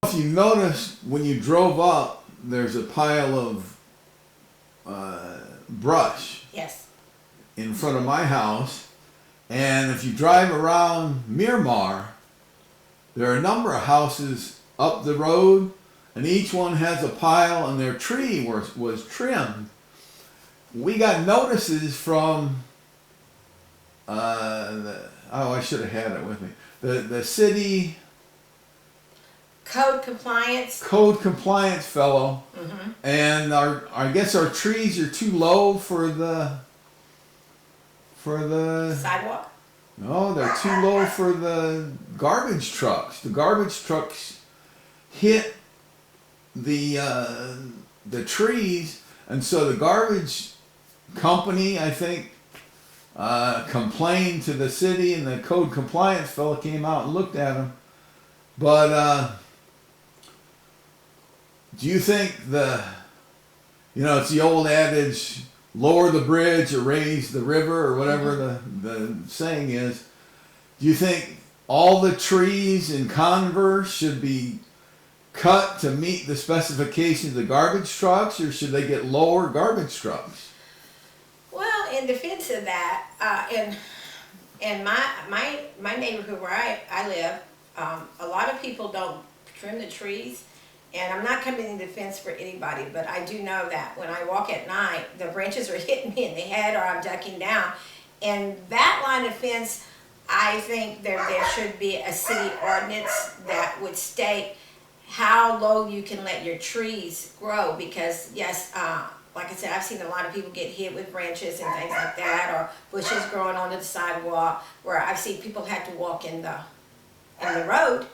If you noticed when you drove up, there's a pile of brush Yes. in front of my house, and if you drive around Miramar, there are a number of houses up the road, and each one has a pile, and their tree was trimmed. We got notices from I should have had it with me. The city Code compliance. code compliance fellow, Mm-hmm. and I guess our trees are too low for the Sidewalk. no, they're too low for the garbage trucks. The garbage trucks hit the trees, and so the garbage company, I think, complained to the city, and the code compliance fellow came out and looked at them. But do you think it's the old adage, lower the bridge or raise the river, or whatever the saying is. Do you think all the trees in Converse should be cut to meet the specifications of the garbage trucks, or should they get lower garbage trucks? Well, in defense of that, in my neighborhood where I live, a lot of people don't trim the trees. And I'm not coming in defense for anybody, but I do know that when I walk at night, the branches are hitting me in the head, or I'm ducking down. And that line of fence, I think there should be a city ordinance that would state how low you can let your trees grow. Because yes, like I said, I've seen a lot of people get hit with branches and things like that, or bushes growing onto the sidewalk, where I've seen people have to walk in the road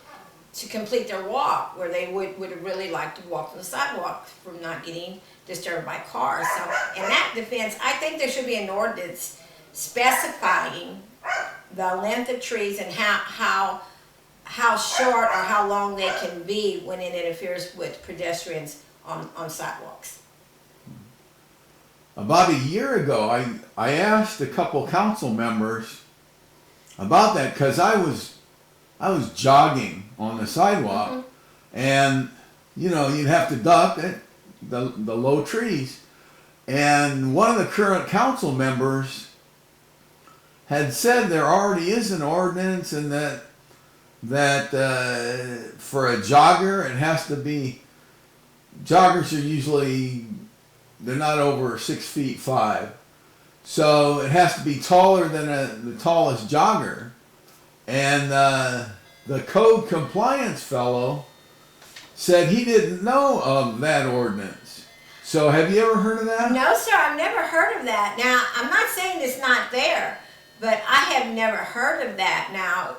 to complete their walk, where they would have really liked to walk on the sidewalk from not getting disturbed by cars. So in that defense, I think there should be an ordinance specifying the length of trees and how short or how long they can be when it interferes with pedestrians on sidewalks. About a year ago, I asked a couple council members about that, because I was jogging on the sidewalk, Mm-hmm. and you'd have to duck at the low trees. And one of the current council members had said there already is an ordinance, and that for a jogger, it has to be, joggers are usually, they're not over 6'5", so it has to be taller than the tallest jogger. And the code compliance fellow said he didn't know of that ordinance. So have you ever heard of that? No, sir, I've never heard of that. Now, I'm not saying it's not there, but I have never heard of that. Now,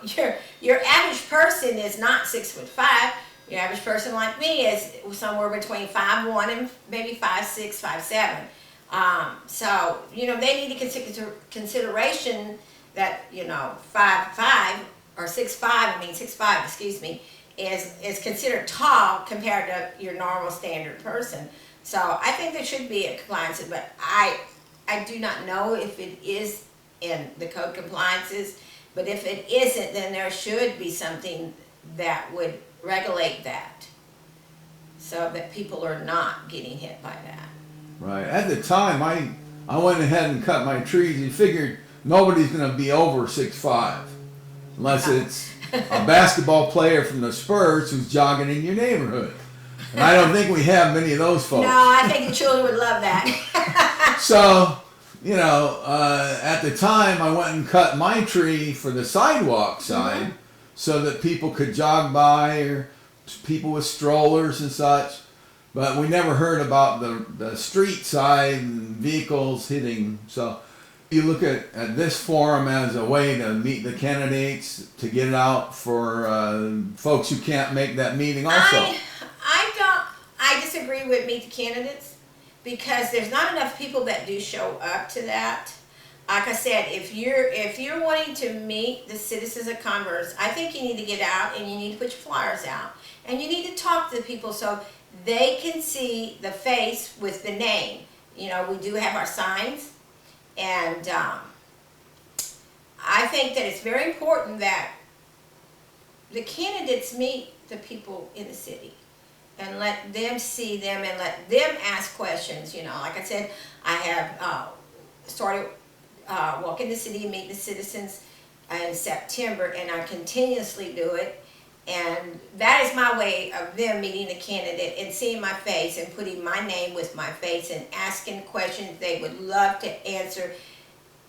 your average person is not 6'5". Your average person like me is somewhere between 5'1" and maybe 5'6", 5'7". So, they need to consider consideration that 5'5" or 6'5", excuse me, is considered tall compared to your normal standard person. So I think there should be a compliance, but I do not know if it is in the code compliances. But if it isn't, then there should be something that would regulate that, so that people are not getting hit by that. Right. At the time, I went ahead and cut my trees and figured nobody's going to be over 6'5", unless it's a basketball player from the Spurs who's jogging in your neighborhood. And I don't think we have many of those folks. No, I think the children would love that. So, at the time, I went and cut my tree for the sidewalk side, so that people could jog by, or people with strollers and such. But we never heard about the street side and vehicles hitting. So you look at this forum as a way to meet the candidates, to get it out for folks who can't make that meeting also. I disagree with meet the candidates, because there's not enough people that do show up to that. Like I said, if you're wanting to meet the citizens of Converse, I think you need to get out and you need to put your flyers out, and you need to talk to the people so they can see the face with the name. We do have our signs, and I think that it's very important that the candidates meet the people in the city and let them see them and let them ask questions. You know, like I said, I have started walking the city and meeting the citizens in September, and I continuously do it. And that is my way of them meeting the candidate and seeing my face and putting my name with my face and asking questions they would love to answer.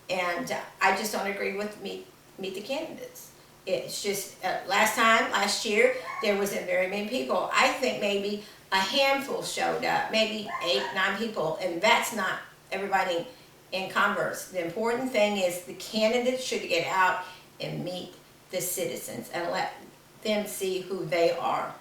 And I just don't agree with meet the candidates. It's just last year there wasn't very many people. I think maybe a handful showed up, maybe 8, 9 people, and that's not everybody in Converse. The important thing is the candidates should get out and meet the citizens and let them see who they are.